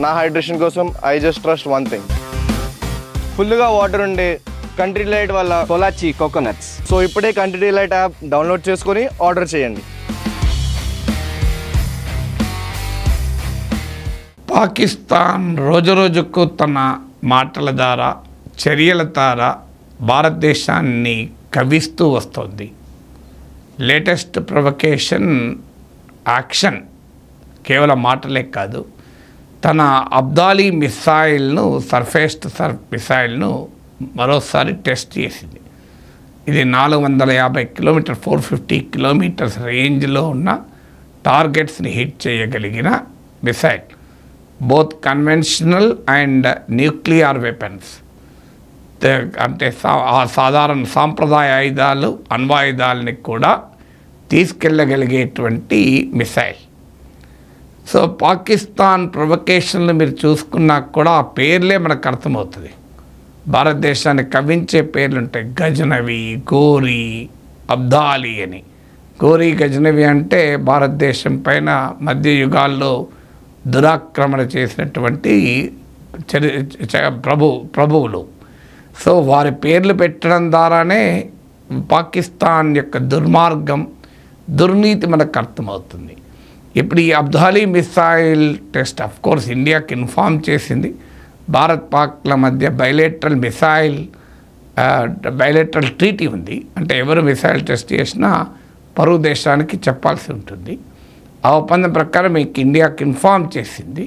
నా హైడ్రేషన్ కోసం I just trust one thing. ఫుల్గా వాటర్ ఉండే కంట్రీ డిలైట్ వల్ల పొలాచి కోకోనట్స్. సో ఇప్పుడే కంట్రీ డిలైట్ యాప్ డౌన్లోడ్ చేసుకొని ఆర్డర్ చేయండి. పాకిస్తాన్ రోజురోజుకు తన మాటల ద్వారా చర్యల ద్వారా భారతదేశాన్ని కవిస్తూ వస్తుంది. లేటెస్ట్ ప్రొవకేషన్ యాక్షన్ కేవలం మాటలే కాదు, తన అబ్దాలీ మిసైల్ను సర్ఫేస్ టు మిసైల్ను మరోసారి టెస్ట్ చేసింది. ఇది 450 కిలోమీటర్ 450 కిలోమీటర్స్ రేంజ్లో ఉన్న టార్గెట్స్ని హిట్ చేయగలిగిన missile. Both conventional and nuclear weapons, అంటే సాధారణ సాంప్రదాయ ఆయుధాలు అణ్వాయుధాలని కూడా తీసుకెళ్ళగలిగేటువంటి మిసైల్. సో పాకిస్తాన్ ప్రొవకేషన్లు మీరు చూసుకున్నా కూడా ఆ పేర్లే మనకు అర్థమవుతుంది. భారతదేశాన్ని కవించే పేర్లు ఉంటాయి. గజనవి, గోరీ, అబ్దాలీ అని. గోరీ గజనవి అంటే భారతదేశం పైన మధ్య యుగాల్లో దురాక్రమణ చేసినటువంటి ప్రభువులు. సో వారి పేర్లు పెట్టడం ద్వారానే పాకిస్తాన్ యొక్క దుర్మార్గం, దుర్నీతి మనకు అర్థమవుతుంది. ఇప్పుడు ఈ Abdali missile test of course ఇండియాకి ఇన్ఫార్మ్ చేసింది. భారత్ పాక్ల మధ్య బైలేటరల్ ట్రీటీ ఉంది. అంటే ఎవరు మిసైల్ టెస్ట్ చేసినా పరువు దేశానికి చెప్పాల్సి ఉంటుంది. ఆ ఒప్పందం ప్రకారం మీకు ఇండియాకి ఇన్ఫార్మ్ చేసింది.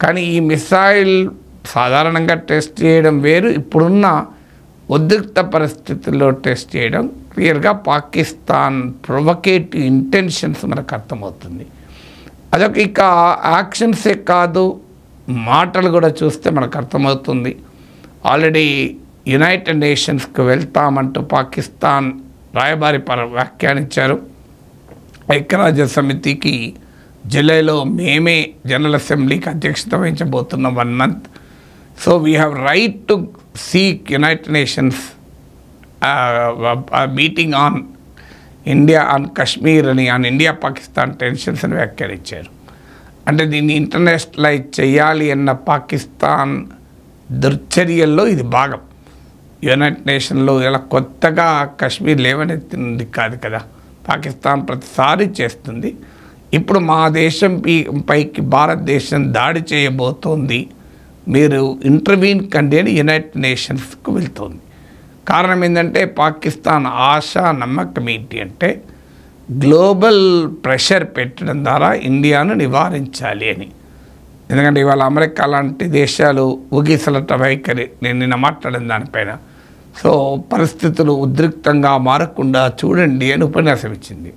కానీ ఈ మిసైల్ సాధారణంగా టెస్ట్ చేయడం వేరు, ఇప్పుడున్న ఉద్రిక్త పరిస్థితుల్లో టెస్ట్ చేయడం క్లియర్గా పాకిస్తాన్ ప్రొవకేటివ్ ఇంటెన్షన్స్ మనకు అర్థమవుతుంది. అదొక ఇక యాక్షన్సే కాదు, మాటలు కూడా చూస్తే మనకు అర్థమవుతుంది. ఆల్రెడీ యునైటెడ్ నేషన్స్కి వెళ్తామంటూ పాకిస్తాన్ రాయబారి వ్యాఖ్యానించారు. ఐక్యరాజ్య సమితికి జూలైలో మేమే జనరల్ అసెంబ్లీకి అధ్యక్షత వహించబోతున్నాం 1 month. So we have right to seek United nations meeting on India on Kashmir అని, ఆన్ ఇండియా పాకిస్తాన్ టెన్షన్స్ అని వ్యాఖ్యానించారు. అంటే దీన్ని ఇంటర్నేషనలైజ్ చేయాలి అన్న పాకిస్తాన్ దుర్చర్యల్లో ఇది భాగం. యునైటెడ్ నేషన్లో ఇలా కొత్తగా కశ్మీర్ లేవనెత్తింది కాదు కదా, పాకిస్తాన్ ప్రతిసారి చేస్తుంది. ఇప్పుడు మా దేశం పైకి భారతదేశం దాడి చేయబోతోంది, మీరు ఇంటర్వీన్ కండి అని యునైటెడ్ నేషన్స్కు వెళ్తుంది. కారణం ఏంటంటే పాకిస్తాన్ ఆశ నమ్మకం ఏంటి అంటే గ్లోబల్ ప్రెషర్ పెట్టడం ద్వారా ఇండియాను నివారించాలి అని. ఎందుకంటే ఇవాళ అమెరికా లాంటి దేశాలు ఊగిసలట వైఖరి, నేను నిన్న మాట్లాడిన దానిపైన. సో పరిస్థితులు ఉద్రిక్తంగా మారకుండా చూడండి అని ఉపన్యాసం ఇచ్చింది.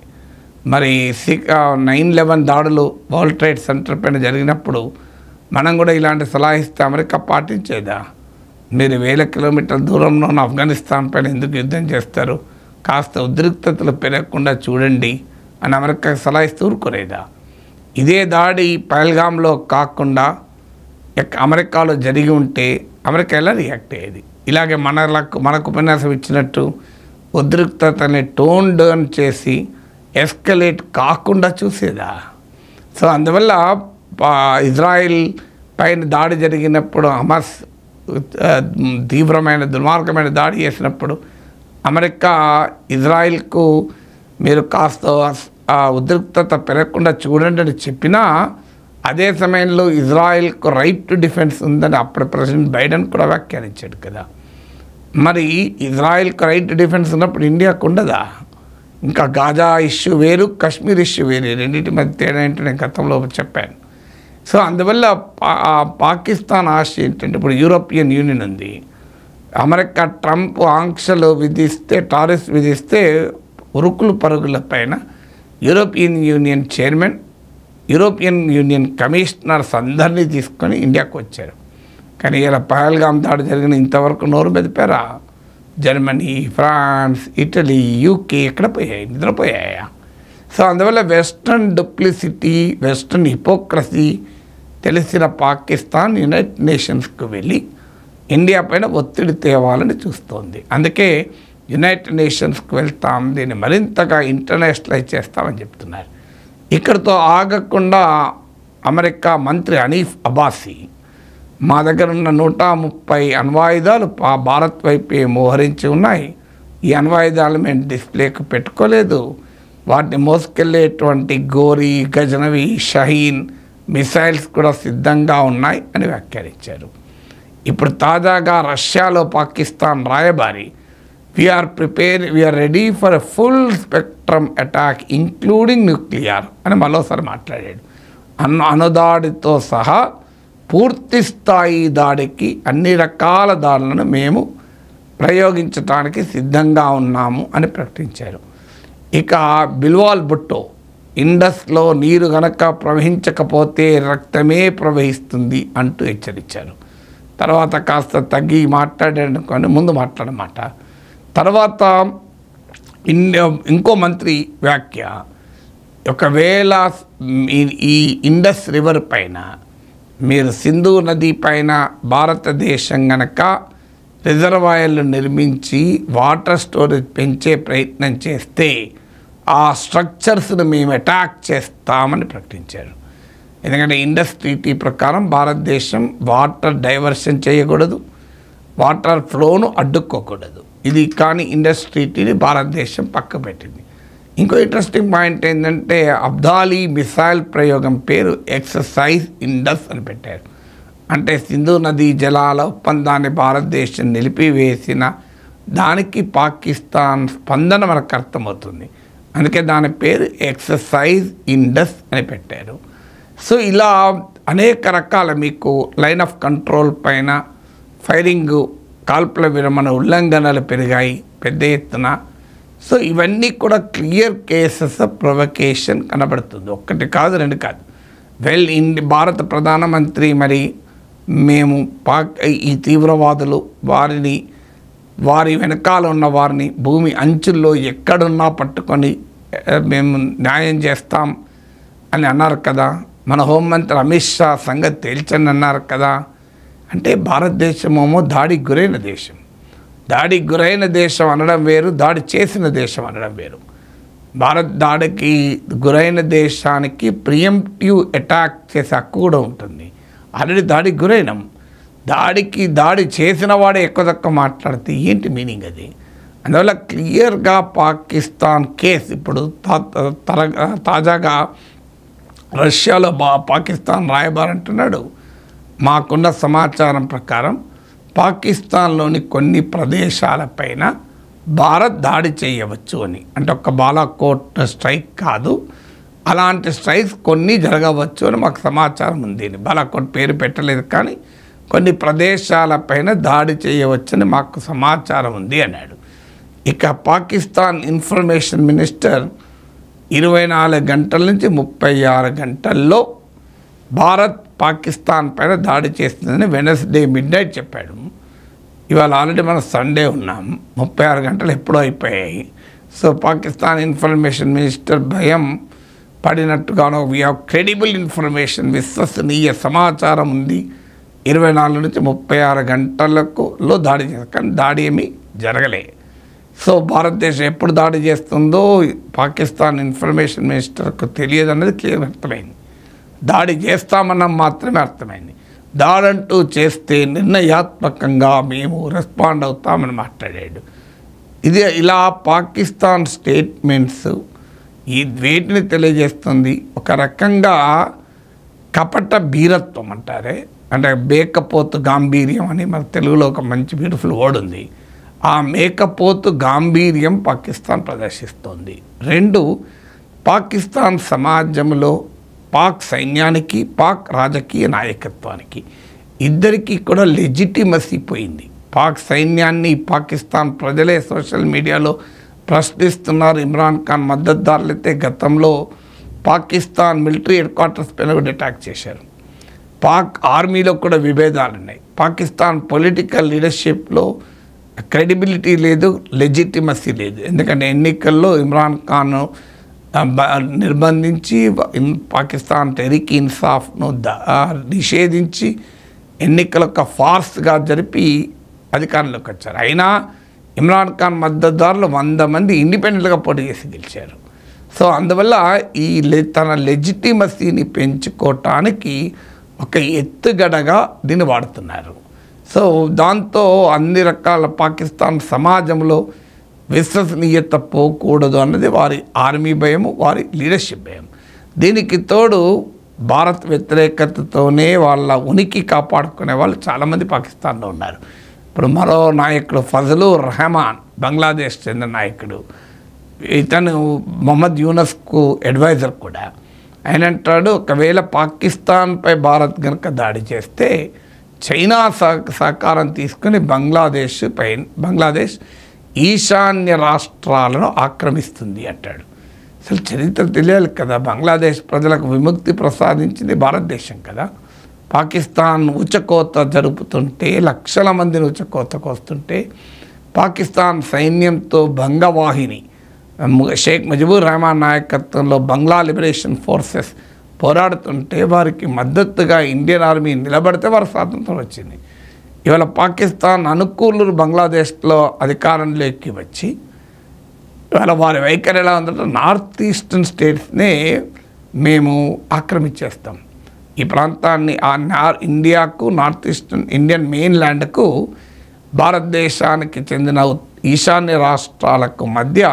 మరి 9/11 దాడులు వరల్డ్ ట్రేడ్ సెంటర్ పైన జరిగినప్పుడు మనం కూడా ఇలాంటి సలహా ఇస్తే అమెరికా పాటించేదా? మీరు 1000 కిలోమీటర్ల దూరంలో ఉన్న ఆఫ్ఘనిస్తాన్ పైన ఎందుకు యుద్ధం చేస్తారు, కాస్త ఉద్రిక్తతలు పెరగకుండా చూడండి అని అమెరికాకి సలహా ఇస్తూ ఊరుకోలేదా? ఇదే దాడి పహల్గామ్లో కాకుండా అమెరికాలో జరిగి ఉంటే అమెరికా ఎలా రియాక్ట్ అయ్యేది? ఇలాగే మనకు ఉపన్యాసం ఇచ్చినట్టు ఉద్రిక్తతని టోన్ డౌన్ చేసి ఎస్కలేట్ కాకుండా చూసేదా? సో అందువల్ల ఇజ్రాయిల్ పైన దాడి జరిగినప్పుడు, హమాస్ తీవ్రమైన దుర్మార్గమైన దాడి చేసినప్పుడు అమెరికా ఇజ్రాయిల్కు మీరు కాస్త ఉద్రిక్తత పెరగకుండా చూడండి అని చెప్పినా, అదే సమయంలో ఇజ్రాయిల్కు రైట్ టు డిఫెన్స్ ఉందని అప్పుడు ప్రెసిడెంట్ బైడెన్ కూడా వ్యాఖ్యానించాడు కదా. మరి ఇజ్రాయిల్కు రైట్ టు డిఫెన్స్ ఉన్నప్పుడు ఇండియాకు ఉండదా? ఇంకా గాజా ఇష్యూ వేరు, కశ్మీర్ ఇష్యూ వేరు, రెండింటి మధ్య తేడా ఏంటో నేను గతంలో చెప్పాను. సో అందువల్ల పాకిస్తాన్ ఆశ ఏంటంటే, ఇప్పుడు యూరోపియన్ యూనియన్ ఉంది, అమెరికా ట్రంప్ ఆంక్షలు విధిస్తే, టారిఫ్స్ విధిస్తే ఉరుకులు పరుగుల పైన European union chairman, European union commissioners అందరినీ తీసుకొని ఇండియాకు వచ్చారు. కానీ ఇలా పహల్గామ్ దాడి జరిగిన ఇంతవరకు నోరు మెదిపారా? జర్మనీ, ఫ్రాన్స్, ఇటలీ, యూకే ఎక్కడ పోయాయి? నిద్రపోయాయా? సో అందువల్ల వెస్ట్రన్ డూప్లిసిటీ, వెస్ట్రన్ హిపోక్రసీ తెలిసిన పాకిస్తాన్ యునైటెడ్ నేషన్స్కు వెళ్ళి ఇండియా పైన ఒత్తిడి తేవాలని చూస్తోంది. అందుకే యునైటెడ్ నేషన్స్కి వెళ్తాం, దీన్ని మరింతగా ఇంటర్నేషనలైజ్ చేస్తామని చెప్తున్నారు. ఇక్కడితో ఆగకుండా అమెరికా మంత్రి హనీఫ్ అబ్బాసీ మా దగ్గర ఉన్న 130 అణ్వాయుధాలు భారత్ వైపే మోహరించి ఉన్నాయి. ఈ అణ్వాయుధాలు మేము డిస్ప్లేకు పెట్టుకోలేదు. వాటిని మోసుకెళ్ళేటువంటి గోరీ, గజనవి, షహీన్ మిసైల్స్ కూడా సిద్ధంగా ఉన్నాయి అని వ్యాఖ్యానించారు. ఇప్పుడు తాజాగా రష్యాలో పాకిస్తాన్ రాయబారి we're ready for a full spectrum attack including nuclear అని మరోసారి మాట్లాడాడు. అణుదాడితో సహా పూర్తి స్థాయి దాడికి అన్ని రకాల దాడులను మేము ప్రయోగించడానికి సిద్ధంగా ఉన్నాము అని ప్రకటించారు. ఇక బిల్వాల్ భుట్టో ఇండస్లో నీరు గనక ప్రవహించకపోతే రక్తమే ప్రవహిస్తుంది అంటూ హెచ్చరించారు. తర్వాత కాస్త తగ్గి మాట్లాడానుకొని ముందు మాట్లాడమాట. తర్వాత ఇంకో మంత్రి వ్యాఖ్య, ఒకవేళ ఈ ఇండస్ రివర్ పైన మీరు సింధు నది పైన భారతదేశం గనక రిజర్వాయర్లు నిర్మించి వాటర్ స్టోరేజ్ పెంచే ప్రయత్నం చేస్తే ఆ స్ట్రక్చర్స్ను మేము అటాక్ చేస్తామని ప్రకటించారు. ఎందుకంటే ఇండస్ ట్రీటీ ప్రకారం భారతదేశం వాటర్ డైవర్షన్ చేయకూడదు, వాటర్ ఫ్లోను అడ్డుకోకూడదు. ఇది కానీ ఇండస్ ట్రీటీని భారతదేశం పక్క పెట్టింది. ఇంకో ఇంట్రెస్టింగ్ పాయింట్ ఏంటంటే అబ్దాలీ మిసైల్ ప్రయోగం పేరు ఎక్సర్సైజ్ ఇండస్ అని పెట్టారు. అంటే సింధు నదీ జలాల ఒప్పందాన్ని భారతదేశం నిలిపివేసిన దానికి పాకిస్తాన్ స్పందన మనకు అర్థమవుతుంది. అందుకే దాని పేరు ఎక్సర్సైజ్ ఇండస్ అని పెట్టారు. సో ఇలా అనేక రకాల మీకు లైన్ ఆఫ్ కంట్రోల్ పైన ఫైరింగ్, కాల్పుల విరమణ ఉల్లంఘనలు పెరిగాయి పెద్ద ఎత్తున. సో ఇవన్నీ కూడా క్లియర్ కేసెస్ ఆఫ్ ప్రొవకేషన్ కనబడుతుంది. ఒక్కటి కాదు, రెండు కాదు. భారత ప్రధానమంత్రి మరి మేము ఈ తీవ్రవాదులు వారి వెనకాల ఉన్న వారిని భూమి అంచుల్లో ఎక్కడున్నా పట్టుకొని మేము న్యాయం చేస్తాం అని అన్నారు కదా. మన హోంమంత్రి అమిత్ షా సంగతి తేల్చని అన్నారు కదా. అంటే భారతదేశమేమో దాడికి గురైన దేశం. దాడికి గురైన దేశం అనడం వేరు, దాడి చేసిన దేశం అనడం వేరు. భారత్ దాడికి గురైన దేశానికి ప్రియంప్టివ్ అటాక్ చేసే హక్కు కూడా ఉంటుంది. ఆల్రెడీ దాడికి గురైనాం. దాడి చేసిన వాడే ఎక్కువ తక్కువ మాట్లాడితే ఏంటి మీనింగ్ అది? అందువల్ల క్లియర్గా పాకిస్తాన్ కేసు ఇప్పుడు తాజాగా రష్యాలో పాకిస్తాన్ రాయబారి అంటున్నాడు, మాకున్న సమాచారం ప్రకారం పాకిస్తాన్లోని కొన్ని ప్రదేశాలపైన భారత్ దాడి చేయవచ్చు అని. అంటే ఒక బాలాకోట్ స్ట్రైక్ కాదు, అలాంటి స్ట్రైక్స్ కొన్ని జరగవచ్చు అని మాకు సమాచారం ఉంది. బాలాకోట్ పేరు పెట్టలేదు, కానీ కొన్ని ప్రదేశాలపైన దాడి చేయవచ్చని మాకు సమాచారం ఉంది అన్నాడు. ఇక పాకిస్తాన్ ఇన్ఫర్మేషన్ మినిస్టర్ 24 గంటల నుంచి 36 గంటల్లో భారత్ పాకిస్తాన్ పైన దాడి చేస్తుందని వెనస్డే మిడ్నైట్ చెప్పాడు. ఇవాళ ఆల్రెడీ మనం సండే ఉన్నాం, 36 గంటలు ఎప్పుడో అయిపోయాయి. సో పాకిస్తాన్ ఇన్ఫర్మేషన్ మినిస్టర్ భయం పడినట్టుగానో వీ హ్యావ్ క్రెడిబుల్ ఇన్ఫర్మేషన్, విశ్వసనీయ సమాచారం ఉంది, 24 నుంచి 36 గంటలలో దాడి చేస్తారు. కానీ దాడి ఏమీ జరగలే. సో భారతదేశం ఎప్పుడు దాడి చేస్తుందో పాకిస్తాన్ ఇన్ఫర్మేషన్ మినిస్టర్కు తెలియదు అన్నది క్లియర్ అర్థమైంది. దాడి చేస్తామన్న మాత్రమే అర్థమైంది. దాడంటూ చేస్తే నిర్ణయాత్మకంగా మేము రెస్పాండ్ అవుతామని మాట్లాడాడు. ఇది ఇలా పాకిస్తాన్ స్టేట్మెంట్స్ ఈ వేటిని తెలియజేస్తుంది? ఒక రకంగా కపట బీరత్వం అంటారే, అంటే మేకపోతు గాంభీర్యం అని మన తెలుగులో ఒక మంచి బ్యూటిఫుల్ వర్డ్ ఉంది. ఆ మేకపోతు గాంభీర్యం పాకిస్తాన్ ప్రదర్శిస్తోంది. 2, పాకిస్తాన్ సమాజంలో పాక్ సైన్యానికి, పాక్ రాజకీయ నాయకత్వానికి ఇద్దరికీ కూడా లెజిటిమసీ పోయింది. పాక్ సైన్యాన్ని పాకిస్తాన్ ప్రజలే సోషల్ మీడియాలో ప్రశ్నిస్తున్నారు. ఇమ్రాన్ ఖాన్ మద్దతుదారులైతే గతంలో పాకిస్తాన్ మిలిటరీ హెడ్ క్వార్టర్స్ పైన కూడా అటాక్ చేశారు. పాక్ ఆర్మీలో కూడా విభేదాలు ఉన్నాయి. పాకిస్తాన్ పొలిటికల్ లీడర్షిప్లో క్రెడిబిలిటీ లేదు, లెజిటిమసీ లేదు. ఎందుకంటే ఎన్నికల్లో ఇమ్రాన్ ఖాన్ నిర్బంధించి పాకిస్తాన్ టెహ్రీక్ ఇన్సాఫ్ను నిషేధించి ఎన్నికలు ఒక ఫార్స్గా జరిపి అధికారంలోకి వచ్చారు. అయినా ఇమ్రాన్ ఖాన్ మద్దతుదారులు 100 మంది ఇండిపెండెంట్గా పోటీ చేసి గెలిచారు. సో అందువల్ల ఈ తన లెజిటిమసీని పెంచుకోవటానికి ఒక ఎత్తుగడగా దీన్ని వాడుతున్నారు. సో దాంతో అన్ని రకాల పాకిస్తాన్ సమాజంలో విశ్వసనీయత పోకూడదు అన్నది వారి ఆర్మీ భయము, వారి లీడర్షిప్ భయం. దీనికి తోడు భారత్ వ్యతిరేకతతోనే వాళ్ళ ఉనికి కాపాడుకునే వాళ్ళు చాలామంది పాకిస్తాన్లో ఉన్నారు. ఇప్పుడు మరో నాయకుడు ఫజలుర్ రెహమాన్, బంగ్లాదేశ్ చెందిన నాయకుడు, ఇతను మొహమ్మద్ యూనస్కు అడ్వైజర్ కూడా. ఆయన అంటాడు, ఒకవేళ పాకిస్తాన్పై భారత్ కనుక దాడి చేస్తే చైనా సహకారం తీసుకుని బంగ్లాదేశ్ ఈశాన్య రాష్ట్రాలను ఆక్రమిస్తుంది అంటాడు. అసలు చరిత్ర తెలియాలి కదా, బంగ్లాదేశ్ ప్రజలకు విముక్తి ప్రసాదించింది భారతదేశం కదా. పాకిస్తాన్ ఊచకోత జరుపుతుంటే, లక్షల మందిని ఊచకోతకు వస్తుంటే, పాకిస్తాన్ సైన్యంతో భంగవాహిని షేక్ ముజిబుర్ రెహమాన్ నాయకత్వంలో బంగ్లా లిబరేషన్ ఫోర్సెస్ పోరాడుతుంటే వారికి మద్దతుగా ఇండియన్ ఆర్మీ నిలబడితే వారు స్వాతంత్రం వచ్చింది. ఇవాళ పాకిస్తాన్ అనుకూలులు బంగ్లాదేశ్లో అధికారంలోకి వచ్చి ఇవాళ వారి వైఖరి ఎలా ఉందంటే, నార్త్ ఈస్టర్న్ స్టేట్స్నే మేము ఆక్రమించేస్తాం, ఈ ప్రాంతాన్ని ఇండియాకు, నార్త్ ఈస్టర్న్ ఇండియన్ మెయిన్ ల్యాండ్కు భారతదేశానికి చెందిన ఈశాన్య రాష్ట్రాలకు మధ్య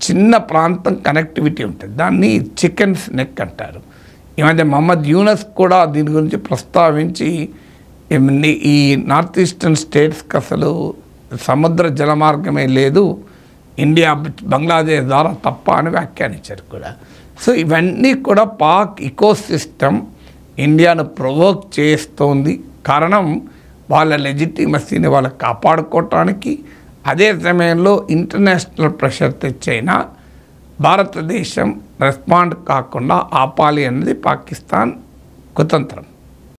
చిన్న ప్రాంతం కనెక్టివిటీ ఉంటుంది, దాన్ని చికెన్స్ నెక్ అంటారు. ఈ మధ్య మొహమ్మద్ యూనస్ కూడా దీని గురించి ప్రస్తావించి ఈ నార్త్ ఈస్టర్న్ స్టేట్స్కి అసలు సముద్ర జలమార్గమే లేదు, ఇండియా బంగ్లాదేశ్ ద్వారా తప్ప అని వ్యాఖ్యానించారు కూడా. సో ఇవన్నీ కూడా పాక్ ఇకోసిస్టమ్ ఇండియాను ప్రొవోక్ చేస్తోంది. కారణం వాళ్ళ లెజిటిమసీని వాళ్ళు కాపాడుకోవటానికి. అదే సమయంలో ఇంటర్నేషనల్ ప్రెషర్ తెచ్చైనా భారతదేశం రెస్పాండ్ కాకుండా ఆపాలి అన్నది పాకిస్తాన్ కుతంత్రం.